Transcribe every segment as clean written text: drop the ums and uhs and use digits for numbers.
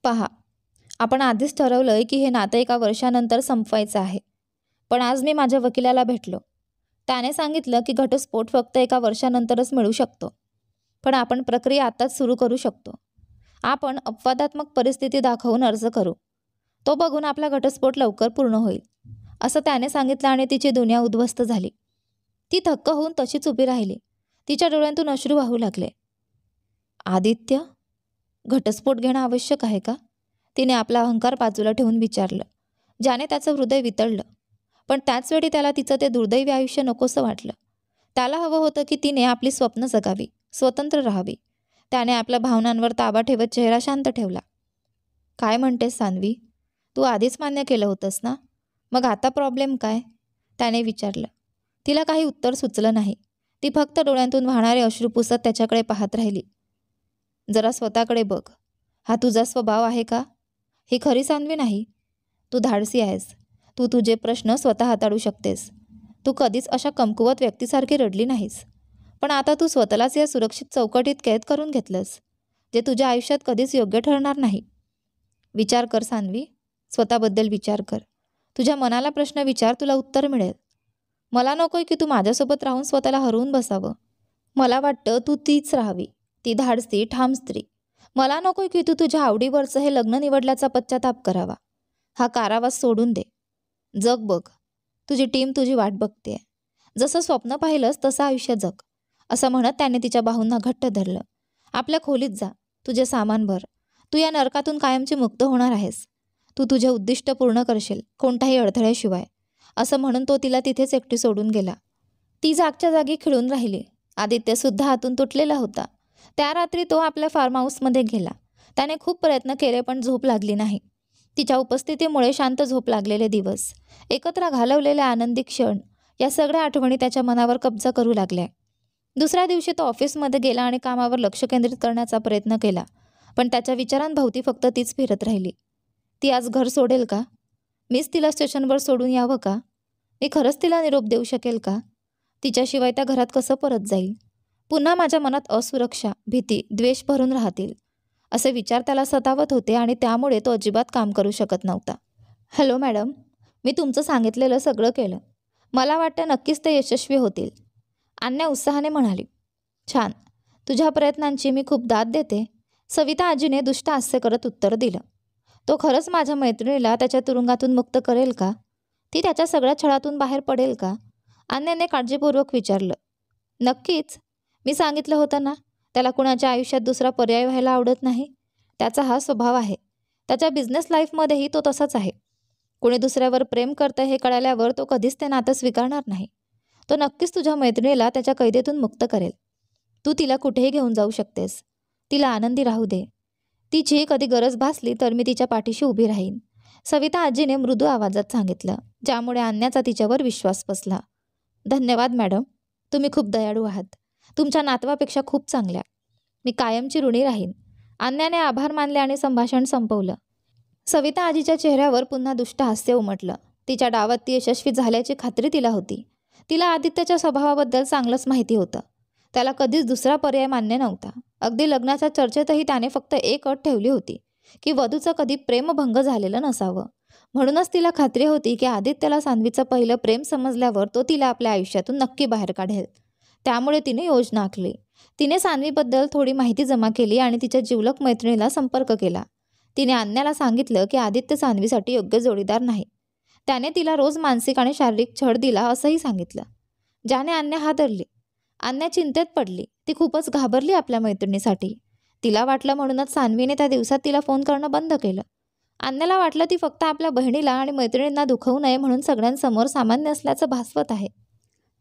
पहा, आपण आधीच ठरवलंय की हे नातं एका वर्षानंतर संपवायचं आहे. पण आज मी माझ्या वकिलाला भेटलो. त्याने सांगितलं की घटस्फोट फक्त एका वर्षानंतरच मिळू शकतो. पण आपण प्रक्रिया आताच सुरू करू शकतो. आपण अपवादात्मक परिस्थिती दाखवून अर्ज करू. तो बघून आपला घटस्फोट लवकर पूर्ण होईल, असं त्याने सांगितलं आणि तिची दुनिया उद्ध्वस्त झाली. ती थक्क होऊन तशीच उभी राहिली. तिच्या डोळ्यांतून अश्रू वाहू लागले. आदित्य, घटस्फोट घेणं आवश्यक आहे का? तिने आपला अहंकार बाजूला ठेवून विचारलं, ज्याने त्याचं हृदय वितळलं. पण त्याचवेळी त्याला तिचं ते दुर्दैवी आयुष्य नकोसं वाटलं. त्याला हवं होतं की तिने आपली स्वप्न जगावी, स्वतंत्र राहावी. त्याने आपल्या भावनांवर ताबा ठेवत चेहरा शांत ठेवला. काय म्हणतेस सान्वी? तू आधीच मान्य केलं होतंस ना? मग आता प्रॉब्लेम काय? त्याने विचारलं. तिला काही उत्तर सुचलं नाही. ती फक्त डोळ्यांतून वाहणारे अश्रू पुसत त्याच्याकडे पाहत राहिली. जरा स्वतःकडे बघ. हा तुझा स्वभाव आहे का? ही खरी सान्वी नाही. तू धाडसी आहेस. तू तुझे प्रश्न स्वतः हाताळू शकतेस. तू कधीच अशा कमकुवत व्यक्तीसारखी रडली नाहीस. पण आता तू स्वतःलाच या सुरक्षित चौकटीत कैद करून घेतलंस, जे तुझ्या आयुष्यात कधीच योग्य ठरणार नाही. विचार कर सान्वी, स्वतःबद्दल विचार कर. तुझ्या मनाला प्रश्न विचार, तुला उत्तर मिळेल. मला नकोय की तू माझ्यासोबत राहून स्वतःला हरवून बसावं. मला वाटतं तू तीच राहावी, ती धाडसी ठाम स्त्री. मला नकोय की तू तुझ्या आवडीवरचं हे लग्न निवडल्याचा पश्चाताप करावा. हा कारावास सोडून दे. जग बघ. तुझी टीम तुझी वाट बघतेय. जसं स्वप्न पाहिलंस तसं आयुष्य जग, असं म्हणत त्याने तिच्या बाहूंना घट्ट धरलं. आपल्या खोलीत जा. तुझे सामान भर. तू या नरकातून कायमची मुक्त होणार आहेस. तू तुझे उद्दिष्ट पूर्ण करशील, कोणत्याही अडथळ्याशिवाय, असं म्हणून तो तिला तिथेच एकटी सोडून गेला. ती जागच्या जागी खिळून राहिली. आदित्यसुद्धा हातून तुटलेला होता. त्या रात्री तो आपल्या फार्म हाऊसमध्ये गेला. त्याने खूप प्रयत्न केले पण झोप लागली नाही. तिच्या उपस्थितीमुळे शांत झोप लागलेले दिवस, एकत्र घालवलेले आनंदी क्षण, या सगळ्या आठवणी त्याच्या मनावर कब्जा करू लागल्या. दुसऱ्या दिवशी तो ऑफिसमध्ये गेला आणि कामावर लक्ष केंद्रित करण्याचा प्रयत्न केला. पण त्याच्या विचारांभोवती फक्त तीच फिरत राहिली. ती आज घर सोडेल का? मीच तिला स्टेशनवर सोडून यावं का? मी खरंच तिला निरोप देऊ शकेल का? तिच्याशिवाय त्या घरात कसं परत जाईल? पुन्हा माझ्या मनात असुरक्षा, भीती, द्वेष भरून राहतील, असे विचार त्याला सतावत होते आणि त्यामुळे तो अजिबात काम करू शकत नव्हता. हॅलो मॅडम, मी तुमचं सांगितलेलं सगळं केलं. मला वाटतं नक्कीच ते यशस्वी होतील, अन्या उत्साहाने म्हणाली. छान. तुझ्या प्रयत्नांची मी खूप दाद देते, सविता आजीने दुष्ट हास्य करत उत्तर दिलं. तो खरंच माझ्या मैत्रिणीला त्याच्या तुरुंगातून मुक्त करेल का? ती त्याच्या सगळ्या छळातून बाहेर पडेल का? अन्याने काळजीपूर्वक विचारलं. नक्कीच. मी सांगितलं होतं ना, त्याला कुणाच्या आयुष्यात दुसरा पर्याय व्हायला आवडत नाही. त्याचा हा स्वभाव आहे. त्याच्या बिझनेस लाईफमध्येही तो तसाच आहे. कोणी दुसऱ्यावर प्रेम करतं हे कळाल्यावर तो कधीच ते नातं स्वीकारणार नाही. तो नक्कीच तुझ्या मैत्रिणीला त्याच्या कैदेतून मुक्त करेल. तू तिला कुठेही घेऊन जाऊ शकतेस. तिला आनंदी राहू दे. तिची कधी गरज भासली तर मी तिच्या पाठीशी उभी राहीन, सविता आजीने मृदू आवाजात सांगितलं, ज्यामुळे अन्याचा तिच्यावर विश्वास बसला. धन्यवाद मॅडम, तुम्ही खूप दयाळू आहात. तुमच्या नातवापेक्षा खूप चांगल्या. मी कायमची ऋणी राहीन. अन्याने आभार मानले आणि संभाषण संपवलं. सविता आजीच्या चेहऱ्यावर पुन्हा दुष्ट हास्य उमटलं. तिच्या डावात ती यशस्वी झाल्याची खात्री तिला होती. तिला आदित्यच्या स्वभावाबद्दल चांगलंच माहिती होतं. त्याला कधीच दुसरा पर्याय मान्य नव्हता. अगदी लग्नाच्या चर्चेतही त्याने फक्त एक अट ठेवली होती की वधूचं कधी प्रेमभंग झालेलं नसावं. म्हणूनच तिला खात्री होती की आदित्यला सान्वीचं पहिलं प्रेम समजल्यावर तो तिला आपल्या आयुष्यातून नक्की बाहेर काढेल. त्यामुळे तिने योजना आखली. तिने सान्वीबद्दल थोडी माहिती जमा केली आणि तिच्या जिवलग मैत्रिणीला संपर्क केला. तिने अन्याला सांगितलं की आदित्य सान्वीसाठी योग्य जोडीदार नाही. त्याने तिला रोज मानसिक आणि शारीरिक छळ दिला असंही सांगितलं, ज्याने अन्या हादरली. अन्या चिंतेत पडली. ती खूपच घाबरली आपल्या मैत्रिणीसाठी. तिला वाटलं म्हणूनच सान्वीने त्या दिवसात तिला फोन करणं बंद केलं. अन्याला वाटलं ती फक्त आपल्या बहिणीला आणि मैत्रिणींना दुखवू नये म्हणून सगळ्यांसमोर सामान्य असल्याचं भासवत आहे.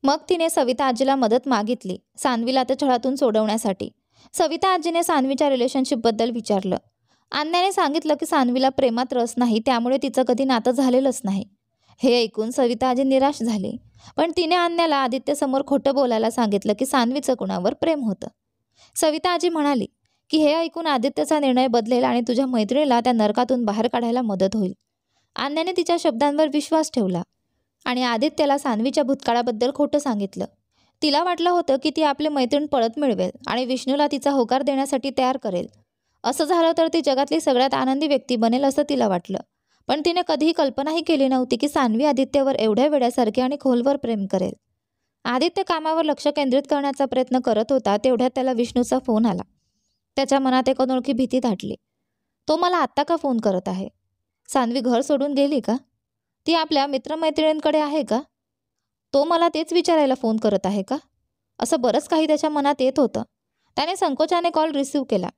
मग तिने सविता आजीला मदत मागितली, सान्वीला त्या छळातून सोडवण्यासाठी. सविता आजीने सान्वीच्या रिलेशनशिपबद्दल विचारलं. अन्याने सांगितलं की सान्वीला प्रेमात रस नाही, त्यामुळे तिचं कधी नातं झालेलंच नाही. हे ऐकून सविता आजी निराश झाली. पण तिने अन्याला आदित्यसमोर खोटं बोलायला सांगितलं की सान्वीचं कुणावर प्रेम होतं. सविता आजी म्हणाली की हे ऐकून आदित्यचा निर्णय बदलेल आणि तुझ्या मैत्रिणीला त्या नरकातून बाहेर काढायला मदत होईल. अन्याने तिच्या शब्दांवर विश्वास ठेवला आणि आदित्यला सान्वीच्या भूतकाळाबद्दल खोटं सांगितलं. तिला वाटलं होतं की ती आपली मैत्रीण परत मिळवेल आणि विष्णूला तिचा होकार देण्यासाठी तयार करेल. असं झालं तर ती जगातली सगळ्यात आनंदी व्यक्ती बनेल असं तिला वाटलं. पण तिने कधीही कल्पनाही केली नव्हती की सान्वी आदित्यवर एवढ्या वेड्यासारखे आणि खोलवर प्रेम करेल. आदित्य कामावर लक्ष केंद्रित करण्याचा प्रयत्न करत होता तेवढ्यात त्याला विष्णूचा फोन आला. त्याच्या मनात एक अनोळखी भीती दाटली. तो मला आत्ता का फोन करत आहे? सान्वी घर सोडून गेली का? ती आपल्या मित्रमैत्रिणींकडे आहे का? तो मला तेच विचारायला फोन करत आहे का? असं बरंच काही त्याच्या मनात येत होतं. त्याने संकोचाने कॉल रिसीव्ह केला.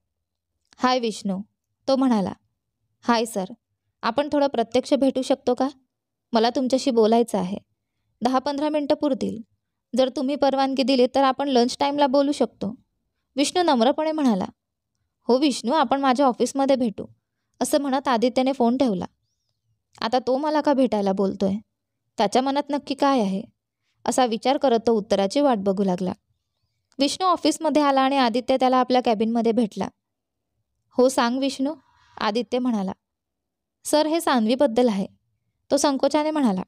हाय विष्णू, तो म्हणाला. हाय सर, आपण थोडं प्रत्यक्ष भेटू शकतो का? मला तुमच्याशी बोलायचं आहे. 10-15 मिनटं पुरतील. जर तुम्ही परवानगी दिली तर आपण लंच टाईमला बोलू शकतो. विष्णू नम्रपणे म्हणाला. हो विष्णू, आपण माझ्या ऑफिसमध्ये भेटू, असं म्हणत आदित्यने फोन ठेवला. आता तो मला का भेटायला बोलतोय? त्याच्या मनात नक्की काय आहे? असा विचार करत तो उत्तराची वाट बघू लागला. विष्णू ऑफिसमध्ये आला आणि आदित्य त्याला आपल्या कॅबिनमध्ये भेटला. हो सांग विष्णू, आदित्य म्हणाला. सर, हे सान्वीबद्दल आहे, तो संकोचाने म्हणाला.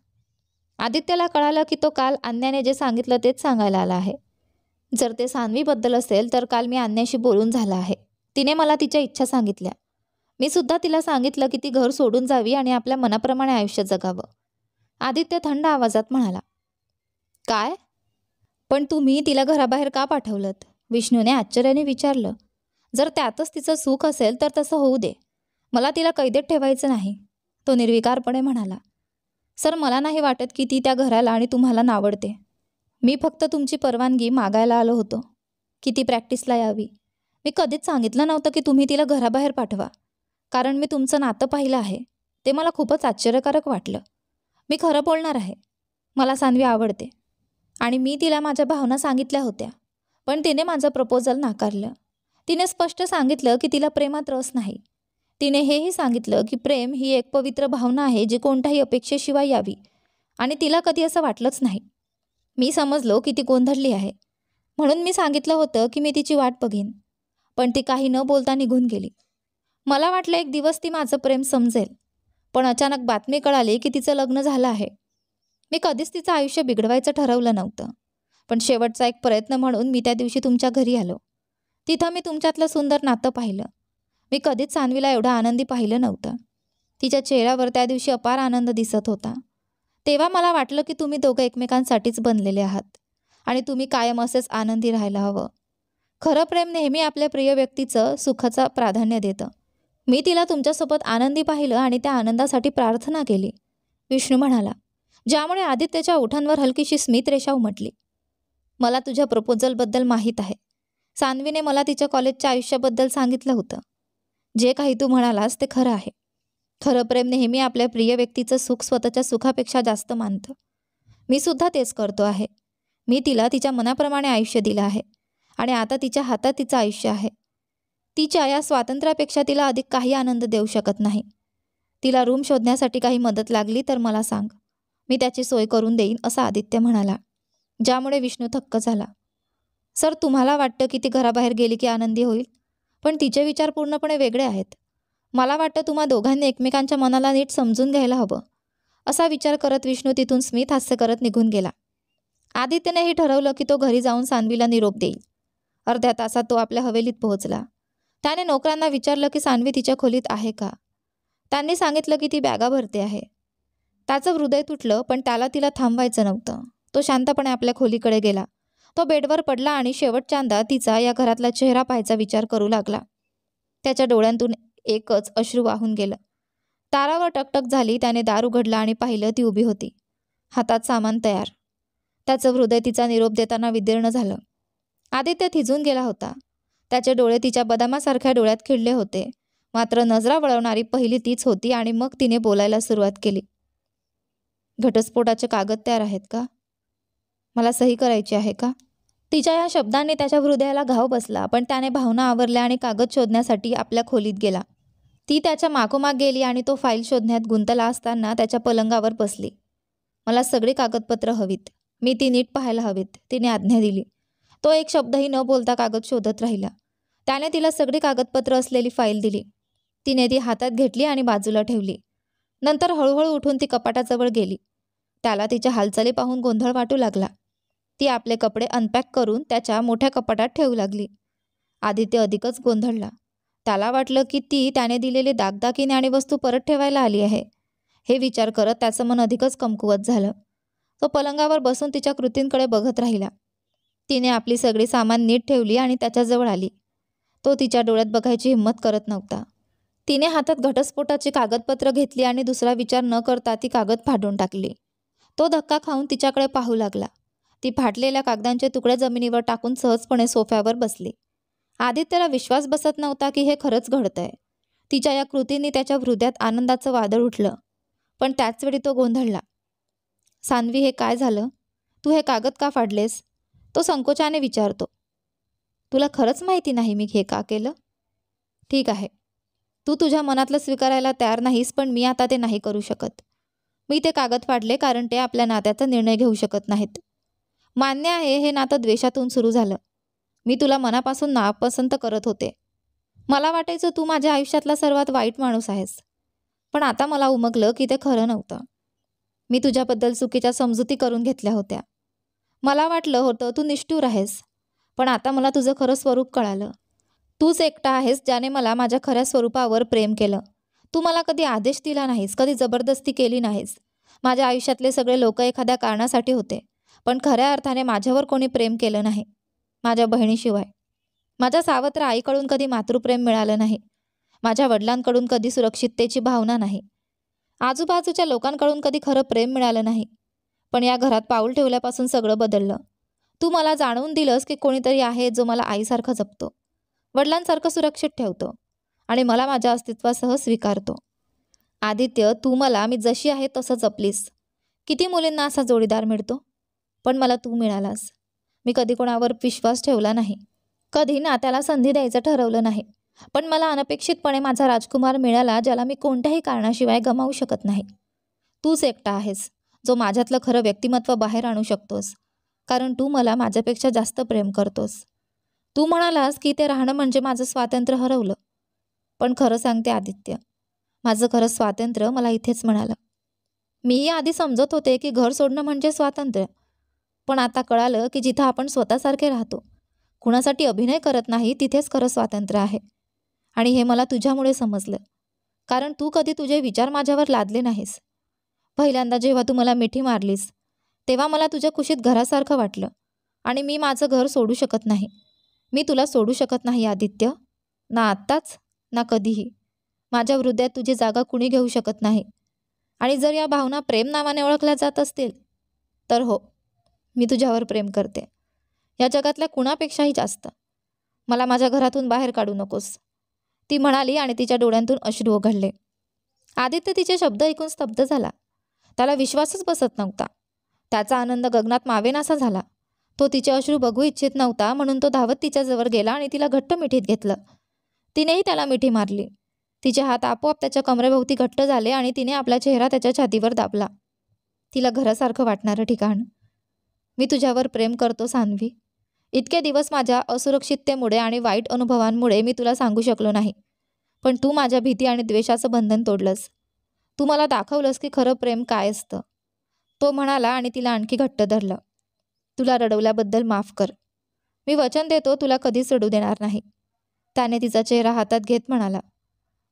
आदित्यला कळालं की तो काल अन्याने जे सांगितलं तेच सांगायला आला आहे. जर ते सान्वीबद्दल असेल तर काल मी अन्याशी बोलून झालं आहे. तिने मला तिच्या इच्छा सांगितल्या. मी सुद्धा तिला सांगितलं की ती घर सोडून जावी आणि आपल्या मनाप्रमाणे आयुष्य जगावं. आदित्य थंड आवाजात म्हणाला. काय? पण तुम्ही तिला घराबाहेर का पाठवलंत? विष्णूने आश्चर्याने विचारलं. जर त्यातच तिचं सुख असेल तर तसं होऊ दे. मला तिला कैदेत ठेवायचं नाही, तो निर्विकारपणे म्हणाला. सर, मला नाही वाटत की ती त्या घराला आणि तुम्हाला नावडते. मी फक्त तुमची परवानगी मागायला आलो होतो की ती प्रॅक्टिसला यावी. मी कधीच सांगितलं नव्हतं की तुम्ही तिला घराबाहेर पाठवा, कारण मी तुमचं नातं पाहिलं आहे. ते मला खूपच आश्चर्यकारक वाटलं. मी खरं बोलणार आहे. मला सान्वी आवडते आणि मी तिला माझ्या भावना सांगितल्या होत्या, पण तिने माझं प्रपोजल नाकारलं. तिने स्पष्ट सांगितलं की तिला प्रेमात रस नाही. तिने हेही सांगितलं की प्रेम ही एक पवित्र भावना आहे जी कोणत्याही अपेक्षेशिवाय यावी, आणि तिला कधी असं वाटलंच नाही. मी समजलो की ती गोंधळली आहे, म्हणून मी सांगितलं होतं की मी तिची वाट बघीन. पण ती काही न बोलता निघून गेली. मला वाटलं एक दिवस ती माझं प्रेम समजेल, पण अचानक बातमी कळाली की तिचं लग्न झालं आहे. मी कधीच तिचं आयुष्य बिघडवायचं ठरवलं नव्हतं, पण शेवटचा एक प्रयत्न म्हणून मी त्या दिवशी तुमच्या घरी आलो. तिथं मी तुमच्यातलं सुंदर नातं पाहिलं. मी कधीच सान्वीला एवढं आनंदी पाहिलं नव्हतं. तिच्या चेहऱ्यावर त्या दिवशी अपार आनंद दिसत होता. तेव्हा मला वाटलं की तुम्ही दोघं एकमेकांसाठीच बनलेले आहात आणि तुम्ही कायम असेच आनंदी राहायला हवं. खरं प्रेम नेहमी आपल्या प्रिय व्यक्तीचं सुखाचं प्राधान्य देतं. मी तिला तुमच्यासोबत आनंदी पाहिलं आणि त्या आनंदासाठी प्रार्थना केली, विष्णू म्हणाला, ज्यामुळे आदित्यच्या ओठांवर हलकीशी स्मितरेषा उमटली. मला तुझ्या प्रपोजलबद्दल माहीत आहे. सान्वीने मला तिच्या कॉलेजच्या आयुष्याबद्दल सांगितलं होतं. जे काही तू म्हणालास ते खरं आहे. खरं प्रेम नेहमी आपल्या प्रिय व्यक्तीचं सुख स्वतःच्या सुखापेक्षा जास्त मानतं. मी सुद्धा तेच करतो आहे. मी तिला तिच्या मनाप्रमाणे आयुष्य दिलं आहे आणि आता तिच्या हातात तिचं आयुष्य आहे. तिच्या या स्वातंत्र्यापेक्षा तिला अधिक काही आनंद देऊ शकत नाही. तिला रूम शोधण्यासाठी काही मदत लागली तर मला सांग, मी त्याची सोय करून देईन, असं आदित्य म्हणाला, ज्यामुळे विष्णू थक्क झाला. सर, तुम्हाला वाटतं की ती घराबाहेर गेली की आनंदी होईल, पण तिचे विचार पूर्णपणे वेगळे आहेत. मला वाटतं तुम्हा दोघांनी एकमेकांच्या मनाला नीट समजून घ्यायला हवं, असा विचार करत विष्णू तिथून स्मित हास्य करत निघून गेला. आदित्यनेही ठरवलं की तो घरी जाऊन सान्वीला निरोप देईल. अर्ध्या तासात तो आपल्या हवेलीत पोहोचला. त्याने नोकरांना विचारलं की सान्वी तिच्या खोलीत आहे का. त्यांनी सांगितलं की ती बॅगा भरते आहे. त्याचं हृदय तुटलं, पण त्याला तिला थांबवायचं नव्हतं. तो शांतपणे आपल्या खोलीकडे गेला. तो बेडवर पडला आणि शेवटच्यांदा तिचा या घरातला चेहरा पाहायचा विचार करू लागला. त्याच्या डोळ्यांतून एकच अश्रू वाहून गेलं. दारावर टकटक झाली. त्याने दार उघडला आणि पाहिलं ती उभी होती, हातात सामान तयार. त्याचं हृदय तिचा निरोप देताना विदीर्ण झालं. आदित्य थिजून गेला होता. त्याचे डोळे तिच्या बदामासारख्या डोळ्यात खिळले होते. मात्र नजरा वळवणारी पहिली तीच होती आणि मग तिने बोलायला सुरुवात केली. घटस्फोटाचे कागद तयार आहेत का? मला सही करायची आहे का? तिच्या या शब्दांनी त्याच्या हृदयाला घाव बसला, पण त्याने भावना आवरल्या आणि कागद शोधण्यासाठी आपल्या खोलीत गेला. ती त्याच्या मागोमाग गेली आणि तो फाईल शोधण्यात गुंतला असताना त्याच्या पलंगावर बसली. मला सगळी कागदपत्र हवीत. मी ती नीट पाहायला हवीत, तिने आज्ञा दिली. तो एक शब्दही न बोलता कागद शोधत राहिला. त्याने तिला सगळी कागदपत्र असलेली फाईल दिली. तिने ती हातात घेतली आणि बाजूला ठेवली. नंतर हळूहळू उठून ती कपाटाजवळ गेली. त्याला तिच्या हालचाली पाहून गोंधळ वाटू लागला. ती आपले कपडे अनपॅक करून त्याच्या मोठ्या कपाटात ठेवू लागली. आदित्य अधिकच गोंधळला. त्याला वाटलं की ती त्याने दिलेले दागदागिने आणि वस्तू परत ठेवायला आली आहे. हे विचार करत त्याचं मन अधिकच कमकुवत झालं. तो पलंगावर बसून तिच्या कृतींकडे बघत राहिला. तिने आपली सगळी सामान नीट ठेवली आणि त्याच्याजवळ आली. तो तिच्या डोळ्यात बघायची हिंमत करत नव्हता. तिने हातात घटस्फोटाची कागदपत्र घेतली आणि दुसरा विचार न करता ती कागद फाडून टाकली. तो धक्का खाऊन तिच्याकडे पाहू लागला. ती फाटलेल्या कागदांचे तुकडे जमिनीवर टाकून सहजपणे सोफ्यावर बसली. आदित्यला विश्वास बसत नव्हता की हे खरंच घडतंय. तिच्या या कृतींनी त्याच्या हृदयात आनंदाचं वादळ उठलं. पण त्याचवेळी तो गोंधळला. सान्वी, हे काय झालं? तू हे कागद का फाडलेस? तो संकोचाने विचारतो. तुला खरंच माहिती नाही मी हे का केलं? ठीक आहे, तू तुझ्या मनातलं स्वीकारायला तयार नाहीस, पण मी आता ते नाही करू शकत. मी ते कागद फाडले कारण ते आपल्या नात्याचा निर्णय घेऊ शकत नाहीत. मान्य आहे, हे नातं द्वेषातून सुरू झालं. मी तुला मनापासून नापसंत करत होते. मला वाटायचं तू माझ्या आयुष्यातला सर्वात वाईट माणूस आहेस. पण आता मला उमगलं की ते खरं नव्हतं. मी तुझ्याबद्दल चुकीच्या समजुती करून घेतल्या होत्या. मला वाटलं होतं तू निष्ठुर आहेस, पण आता मला तुझं खरं स्वरूप कळालं. तूच एकटा आहेस ज्याने मला माझ्या खऱ्या स्वरूपावर प्रेम केलं. तू मला कधी आदेश दिला नाहीस, कधी जबरदस्ती केली नाहीस. माझ्या आयुष्यातले सगळे लोक एखाद्या कारणासाठी होते, पण खऱ्या अर्थाने माझ्यावर कोणी प्रेम केलं नाही, माझ्या बहिणीशिवाय. माझ्या सावत्र आईकडून कधी मातृप्रेम मिळालं नाही. माझ्या वडिलांकडून कधी सुरक्षिततेची भावना नाही. आजूबाजूच्या लोकांकडून कधी खरं प्रेम मिळालं नाही. पण या घरात पाऊल ठेवल्यापासून सगळं बदललं. तू मला जाणवून दिलंस की कोणीतरी आहे जो मला आईसारखं जपतो, वडिलांसारखं सुरक्षित ठेवतो आणि मला माझ्या अस्तित्वासह स्वीकारतो. आदित्य, तू मला मी जशी आहे तसं जपलीस. किती मुलींना असा जोडीदार मिळतो, पण मला तू मिळालास. मी कधी कोणावर विश्वास ठेवला नाही, कधी नात्याला संधी द्यायचं ठरवलं नाही. पण मला अनपेक्षितपणे माझा राजकुमार मिळाला, ज्याला मी कोणत्याही कारणाशिवाय गमावू शकत नाही. तूच एकटा आहेस जो माझ्यातलं खरं व्यक्तिमत्व बाहेर आणू शकतोस, कारण तू मला माझ्यापेक्षा जास्त प्रेम करतोस. तू म्हणालास की ते राहणं म्हणजे माझं स्वातंत्र्य हरवलं. पण खरं सांगते आदित्य, माझं खरं स्वातंत्र्य मला इथेच मिळालं. मीही आधी समजत होते की घर सोडणं म्हणजे स्वातंत्र्य, पण आता कळालं की जिथं आपण स्वतःसारखे राहतो, कुणासाठी अभिनय करत नाही, तिथेच खरं स्वातंत्र्य आहे. आणि हे मला तुझ्यामुळे समजलं, कारण तू कधी तुझे विचार माझ्यावर लादले नाहीस. पहिल्यांदा जेव्हा तू मला मिठी मारलीस, तेव्हा मला तुझ्या कुशीत घरासारखं वाटलं. आणि मी माझं घर सोडू शकत नाही. मी तुला सोडू शकत नाही आदित्य, ना आत्ताच ना कधीही. माझ्या हृदयात तुझी जागा कुणी घेऊ शकत नाही. आणि जर या भावना प्रेम नावाने ओळखल्या जात असतील, तर हो, मी तुझ्यावर प्रेम करते, या जगातल्या कुणापेक्षाही जास्त. मला माझ्या घरातून बाहेर काढू नकोस, ती म्हणाली आणि तिच्या डोळ्यांतून अश्रू ओघळले. आदित्य तिचे शब्द ऐकून स्तब्ध झाला. त्याला विश्वासच बसत नव्हता. त्याचा आनंद गगनात मावेनासा झाला. तो तिचे अश्रू बघू इच्छित नव्हता, म्हणून तो धावत तिच्याजवळ गेला आणि तिला घट्ट मिठीत घेतलं. तिनेही त्याला मिठी मारली. तिचे हात आपोआप त्याच्या कमरेभोवती घट्ट झाले आणि तिने आपला चेहरा त्याच्या छातीवर दाबला. तिला घरासारखं वाटणारं ठिकाण. मी तुझ्यावर प्रेम करतो सान्वी. इतके दिवस माझ्या असुरक्षिततेमुळे आणि वाईट अनुभवांमुळे मी तुला सांगू शकलो नाही, पण तू माझ्या भीती आणि द्वेषाचं बंधन तोडलंस. तू मला दाखवलंस की खरं प्रेम काय असतं, तो म्हणाला आणि तिला आणखी घट्ट धरलं. तुला रडवल्याबद्दल माफ कर. मी वचन देतो तुला कधीच रडू देणार नाही, त्याने तिचा चेहरा हातात घेत म्हणाला.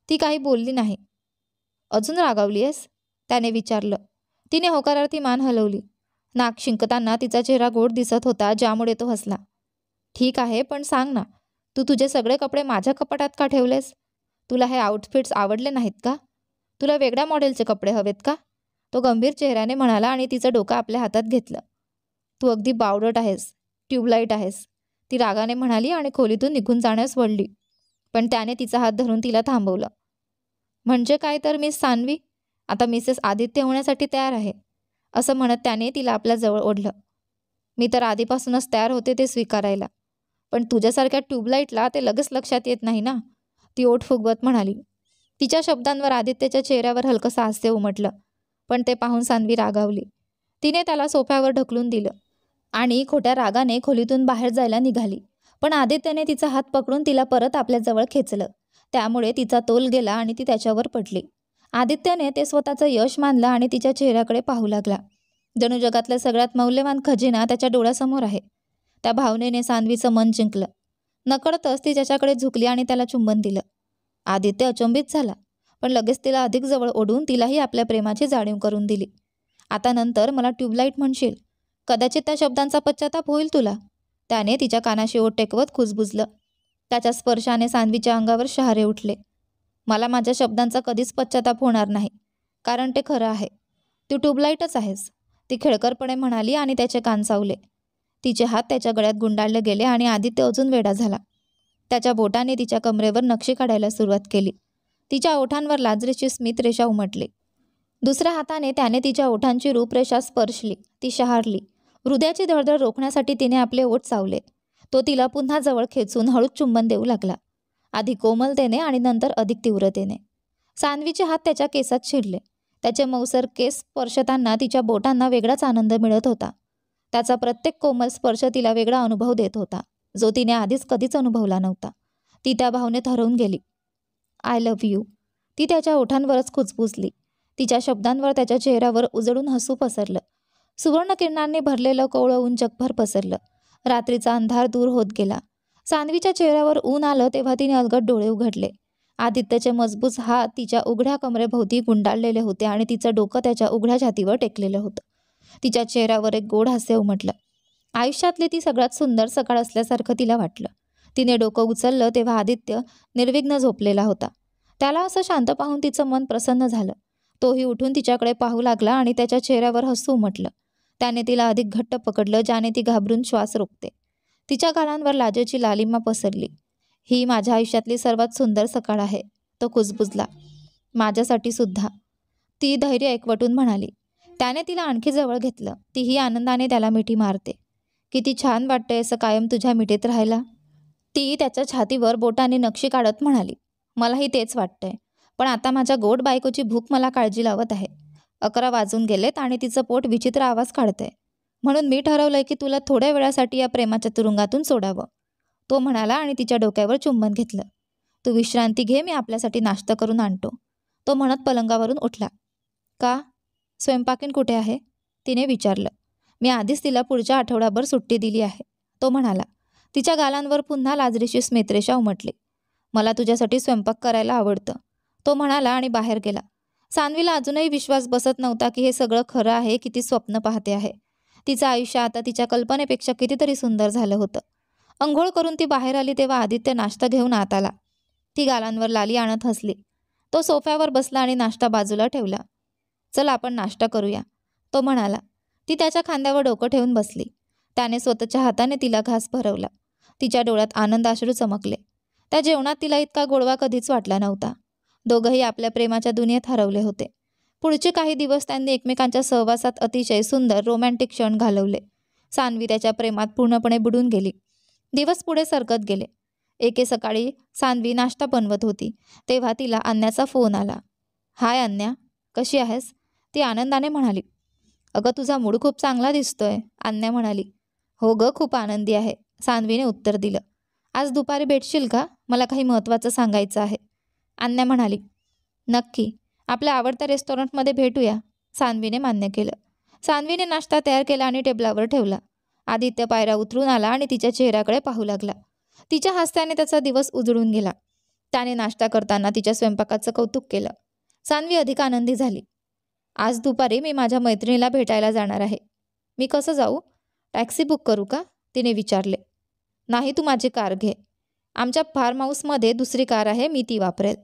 ती काही बोलली नाही. अजून रागावली आहेस, त्याने विचारलं. तिने होकारार्थी मान हलवली. नाक शिंकताना तिचा चेहरा गोड दिसत होता, ज्यामुळे तो हसला. ठीक आहे, पण सांग ना, तू तुझे सगळे कपडे माझ्या कपाटात का ठेवलेस? तुला हे आउटफिट्स आवडले नाहीत का? तुला वेगळ्या मॉडेलचे कपडे हवेत का? तो गंभीर चेहऱ्याने म्हणाला आणि तिचं डोकं आपल्या हातात घेतलं. तू अगदी बावळट आहेस, ट्यूबलाईट आहेस, ती रागाने म्हणाली आणि खोलीतून निघून जाण्यास वळली. पण त्याने तिचा हात धरून तिला थांबवलं. म्हणजे काय तर मिस सान्वी, आता मिसेस आदित्य होण्यासाठी तयार आहे, असं म्हणत त्याने तिला आपल्या जवळ ओढलं. मी तर आधीपासूनच तयार होते ते स्वीकारायला, पण तुझ्यासारख्या ट्यूबलाईटला ते लगेच लक्षात येत नाही ना, ती ओठ फुगवत म्हणाली. तिच्या शब्दांवर आदित्यच्या चेहऱ्यावर हलकंसं हास्य उमटलं, पण ते पाहून सान्वी रागावली. तिने त्याला सोफ्यावर ढकलून दिलं आणि खोट्या रागाने खोलीतून बाहेर जायला निघाली. पण आदित्यने तिचा हात पकडून तिला परत आपल्याजवळ खेचलं. त्यामुळे तिचा तोल गेला आणि ती त्याच्यावर पडली. आदित्यने ते स्वतःचं यश मानलं आणि तिच्या चेहऱ्याकडे पाहू लागला. जणू जगातला सगळ्यात मौल्यवान खजिना त्याच्या डोळ्यासमोर आहे. त्या भावनेने सान्वीचं मन जिंकलं. नकळतच ती त्याच्याकडे झुकली आणि त्याला चुंबन दिलं. आदित्य अचंबित झाला, पण लगेच तिला अधिक जवळ ओढून तिलाही आपल्या प्रेमाची जाणीव करून दिली. आता नंतर मला ट्यूबलाईट म्हणशील, कदाचित त्या शब्दांचा पश्चाताप होईल तुला. त्याने तिच्या कानाशी ओठ टेकवत कुजबुजलं. त्याच्या स्पर्शाने सान्वीच्या अंगावर शहारे उठले. मला माझ्या शब्दांचा कधीच पश्चाताप होणार नाही, कारण ते खरं आहे. तू ट्यूबलाईटच आहेस, ती खेळकरपणे म्हणाली आणि त्याचे कान चावले. तिचे हात त्याच्या गळ्यात गुंडाळले गेले आणि आदित्य अजून वेडा झाला. त्याच्या बोटाने तिच्या कमरेवर नक्षी काढायला सुरुवात केली. तिच्या ओठांवर लाजरीची स्मितरेषा उमटली. दुसऱ्या हाताने त्याने तिच्या ओठांची रूपरेषा स्पर्शली. ती शहारली. हृदयाची धडधड रोखण्यासाठी तिने आपले ओठ चावले. तो तिला पुन्हा जवळ खेचून हळूच चुंबन देऊ लागला, आधी कोमलतेने आणि नंतर अधिक तीव्रतेने. सान्वीचे हात त्याच्या केसात शिरले. त्याचे मऊसर केस स्पर्शताना तिच्या बोटांना वेगळाच आनंद मिळत होता. त्याचा प्रत्येक कोमल स्पर्श तिला वेगळा अनुभव देत होता, जो तिने आधीच कधीच अनुभवला नव्हता. ती त्या भावनेत हरवून गेली. I love you. ती त्याच्या ओठांवरच कुजबुजली. तिच्या शब्दांवर त्याच्या चेहऱ्यावर उजळून हसू पसरलं. सुवर्ण किरणांनी भरलेलं कोवळं ऊन जगभर पसरलं. रात्रीचा अंधार दूर होत गेला. सान्वीच्या चेहऱ्यावर ऊन आलं तेव्हा तिने अलगद डोळे उघडले. आदित्यचे मजबूत हात तिच्या उघड्या कमरेभोवती गुंडाळलेले होते आणि तिचं डोकं त्याच्या उघड्या छातीवर टेकलेलं होतं. तिच्या चेहऱ्यावर एक गोड हास्य उमटलं. आयुष्यातली ती सगळ्यात सुंदर सकाळ असल्यासारखं तिला वाटलं. तिने डोकं उचललं तेव्हा आदित्य निर्विघ्न झोपलेला होता. त्याला असं शांत पाहून तिचं मन प्रसन्न झालं. तोही उठून तिच्याकडे पाहू लागला आणि त्याच्या चेहऱ्यावर हसू उमटलं. त्याने तिला अधिक घट्ट पकडलं, ज्याने ती घाबरून श्वास रोखते. तिच्या गालांवर लाजेची लालिमा पसरली. ही माझ्या आयुष्यातली सर्वात सुंदर सकाळ आहे, तो कुजबुजला. माझ्यासाठी सुद्धा, ती धैर्य एकवटून म्हणाली. त्याने तिला आणखी जवळ घेतलं. तीही आनंदाने त्याला मिठी मारते. किती छान वाटतंय असं कायम तुझ्या मिठीत राहायला, ती त्याच्या छातीवर बोटाने नक्षी काढत म्हणाली. मलाही तेच वाटतंय, पण आता माझ्या गोड बायकोची भूक मला काळजी लावत आहे. 11 वाजून गेलेत आणि तिचं पोट विचित्र आवाज काढतंय. म्हणून मी ठरवलंय की तुला थोड्या वेळासाठी या प्रेमाच्या तुरुंगातून सोडावं, तो म्हणाला आणि तिच्या डोक्यावर चुंबन घेतलं. तू विश्रांती घे, मी आपल्यासाठी नाश्ता करून आणतो, तो म्हणत पलंगावरून उठला. का? स्वयंपाकीण कुठे आहे? तिने विचारलं. मी आधीच तिला पुढच्या आठवड्याभर सुट्टी दिली आहे, तो म्हणाला. तिच्या गालांवर पुन्हा लाजरीची स्मितरेषा उमटली. मला तुझ्यासाठी स्वयंपाक करायला आवडतं, तो म्हणाला आणि बाहेर गेला. सान्वीला अजूनही विश्वास बसत नव्हता की हे सगळं खरं आहे की ती स्वप्न पाहते आहे. तिचं आयुष्य आता तिच्या कल्पनेपेक्षा कितीतरी सुंदर झालं होतं. अंघोळ करून ती बाहेर आली तेव्हा आदित्य नाश्ता घेऊन आत आला. ती गालांवर लाली आणत हसली. तो सोफ्यावर बसला आणि नाश्ता बाजूला ठेवला. चल आपण नाश्ता करूया, तो म्हणाला. ती त्याच्या खांद्यावर डोकं ठेवून बसली. त्याने स्वतःच्या हाताने तिला घास भरवला. तिच्या डोळ्यात आनंदाश्रू चमकले. त्या जेवणात तिला इतका गोडवा कधीच वाटला नव्हता. दोघंही आपल्या प्रेमाच्या दुनियेत हरवले होते. पुढचे काही दिवस त्यांनी एकमेकांच्या सहवासात अतिशय सुंदर रोमॅन्टिक क्षण घालवले. सान्वी त्याच्या प्रेमात पूर्णपणे बुडून गेली. दिवस पुढे सरकत गेले. एके सकाळी सान्वी नाश्ता बनवत होती तेव्हा तिला अन्याचा फोन आला. हाय अन्या, कशी आहेस? ती आनंदाने म्हणाली. अगं तुझा मूड खूप चांगला दिसतोय, अन्या म्हणाली. हो गं, खूप आनंदी आहे, सान्वीने उत्तर दिलं. आज दुपारी भेटशील का? मला काही महत्त्वाचं सांगायचं आहे, अन्या म्हणाली. नक्की, आपल्या आवडत्या रेस्टॉरंटमध्ये भेटूया, सान्वीने मान्य केलं. सान्वीने नाश्ता तयार केला आणि टेबलावर ठेवला. आदित्य पायऱ्या उतरून आला आणि तिच्या चेहऱ्याकडे पाहू लागला. तिच्या हास्याने त्याचा दिवस उजळून गेला. त्याने नाश्ता करताना तिच्या स्वयंपाकाचं कौतुक केलं. सान्वी अधिक आनंदी झाली. आज दुपारी मी माझ्या मैत्रिणीला भेटायला जाणार आहे. मी कसं जाऊ? टॅक्सी बुक करू का? तिने विचारले. नाही, तू माझी कार घे. आमच्या फार्म हाऊसमध्ये दुसरी कार आहे, मी ती वापरेल.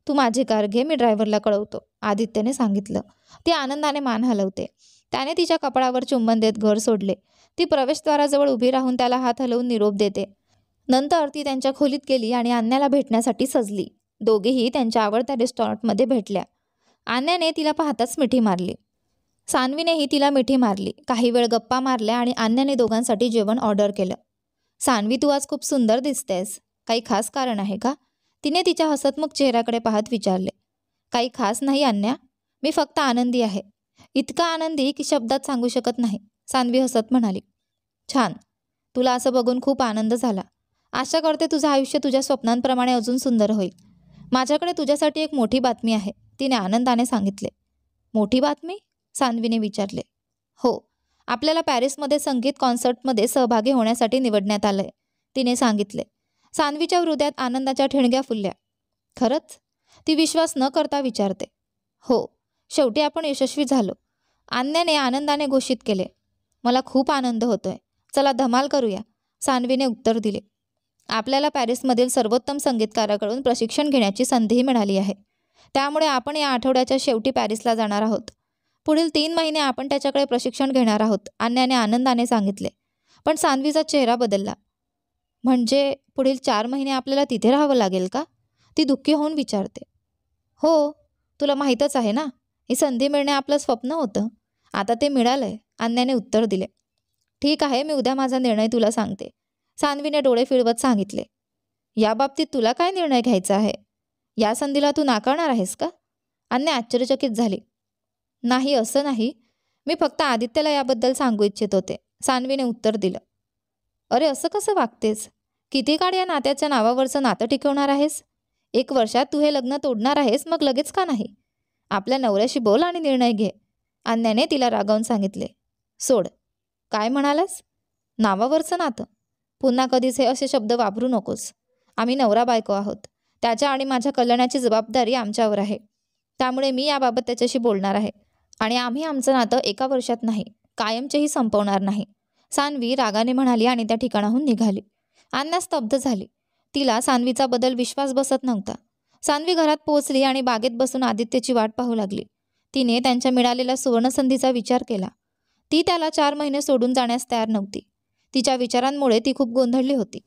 तू माझी कार घे, मी ड्रायव्हरला कळवतो, आदित्यने सांगितलं. ती आनंदाने मान हलवते. त्याने तिच्या कपाळावर चुंबन देत घर सोडले. ती प्रवेशद्वाराजवळ उभी राहून त्याला हात हलवून निरोप देते. नंतर ती त्यांच्या खोलीत गेली आणि अन्याला भेटण्यासाठी सजली. दोघेही त्यांच्या आवडत्या रेस्टॉरंटमध्ये भेटल्या. अन्याने तिला पाहताच मिठी मारली. सान्वीनेही तिला मिठी मारली. काही वेळ गप्पा मारल्या आणि अन्याने दोघांसाठी जेवण ऑर्डर केलं. सान्वी, तू आज खूप सुंदर दिसतेस, काही खास कारण आहे का? तिने तिच्या हसतमुख चेहऱ्याकडे पाहत विचारले. काही खास नाही अन्या, मी फक्त आनंदी आहे. इतका आनंदी की शब्दात सांगू शकत नाही, सान्वी हसत म्हणाली. छान, तुला असं बघून खूप आनंद झाला. आशा करते तुझं आयुष्य तुझ्या स्वप्नांप्रमाणे अजून सुंदर होईल. माझ्याकडे तुझ्यासाठी एक मोठी बातमी आहे, तिने आनंदाने सांगितले. मोठी बातमी? सान्वीने विचारले. हो, आपल्याला पॅरिसमध्ये संगीत कॉन्सर्टमध्ये सहभागी होण्यासाठी निवडण्यात आलंय, तिने सांगितले. सान्वीच्या हृदयात आनंदाच्या ठिणग्या फुलल्या. खरंच? ती विश्वास न करता विचारते. हो, शेवटी आपण यशस्वी झालो, अन्याने आनंदाने घोषित केले. मला खूप आनंद होतोय. चला धमाल करूया, सान्वीने उत्तर दिले. आपल्याला पॅरिसमधील सर्वोत्तम संगीतकाराकडून प्रशिक्षण घेण्याची संधीही मिळाली आहे. त्यामुळे आपण या आठवड्याच्या शेवटी पॅरिसला जाणार आहोत. पुढील 3 महिने आपण त्याच्याकडे प्रशिक्षण घेणार आहोत, अन्याने आनंदाने सांगितले. पण सान्वीचा चेहरा बदलला. म्हणजे पुढील 4 महिने आपल्याला तिथे राहावं लागेल का? ती दुःखी होऊन विचारते. हो, तुला माहीतच आहे ना, ही संधी मिळणे आपलं स्वप्न होतं. आता ते मिळालंय, अन्याने उत्तर दिले. ठीक आहे, मी उद्या माझा निर्णय तुला सांगते, सान्वीने डोळे फिरवत सांगितले. याबाबतीत तुला काय निर्णय घ्यायचा आहे? या संधीला तू नाकारणार आहेस का? अन्या आश्चर्यचकित झाली. नाही, असं नाही. मी फक्त आदित्यला याबद्दल सांगू इच्छित होते, सान्वीने उत्तर दिलं. अरे, असं कसं वागतेस? किती काळ या नात्याच्या नावावरचं नातं टिकवणार आहेस? 1 वर्षात तू हे लग्न तोडणार आहेस, मग लगेच का नाही? आपल्या नवऱ्याशी बोल आणि निर्णय घे, अन्याने तिला रागावून सांगितले. सोड. काय म्हणालास? नावावरचं नातं? पुन्हा कधीच हे असे शब्द वापरू नकोस. आम्ही नवरा बायको आहोत. त्याच्या आणि माझ्या कल्याणाची जबाबदारी आमच्यावर आहे. त्यामुळे मी याबाबत त्याच्याशी बोलणार आहे. आणि आम्ही आमचं नातं 1 वर्षात नाही, कायमचेही संपवणार नाही, सान्वी रागाने म्हणाली आणि त्या ठिकाणाहून निघाली. अन्या स्तब्ध झाली. तिला सान्वीचा बदल विश्वास बसत नव्हता. सान्वी घरात पोहोचली आणि बागेत बसून आदित्यची वाट पाहू लागली. तिने त्यांच्या मिळालेल्या सुवर्णसंधीचा विचार केला. ती त्याला 4 महिने सोडून जाण्यास तयार नव्हती. तिच्या विचारांमुळे ती खूप गोंधळली होती.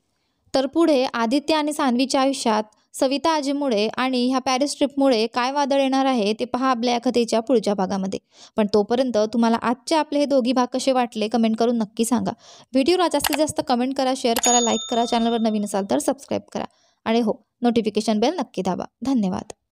तर पुढे आदित्य आणि सान्वीच्या आयुष्यात सविता आजीमुळे आणि ह्या पॅरिस ट्रिपमुळे काय वादळ येणार आहे ते पहा आपल्या या कथेच्या पुढच्या भागामध्ये. पण तोपर्यंत तुम्हाला आजचे आपले हे दोघी भाग कसे वाटले कमेंट करून नक्की सांगा. व्हिडिओला जास्तीत जास्त कमेंट करा, शेअर करा, लाईक करा. चॅनलवर नवीन असाल तर सबस्क्राईब करा. आणि हो, नोटिफिकेशन बेल नक्की दाबा. धन्यवाद.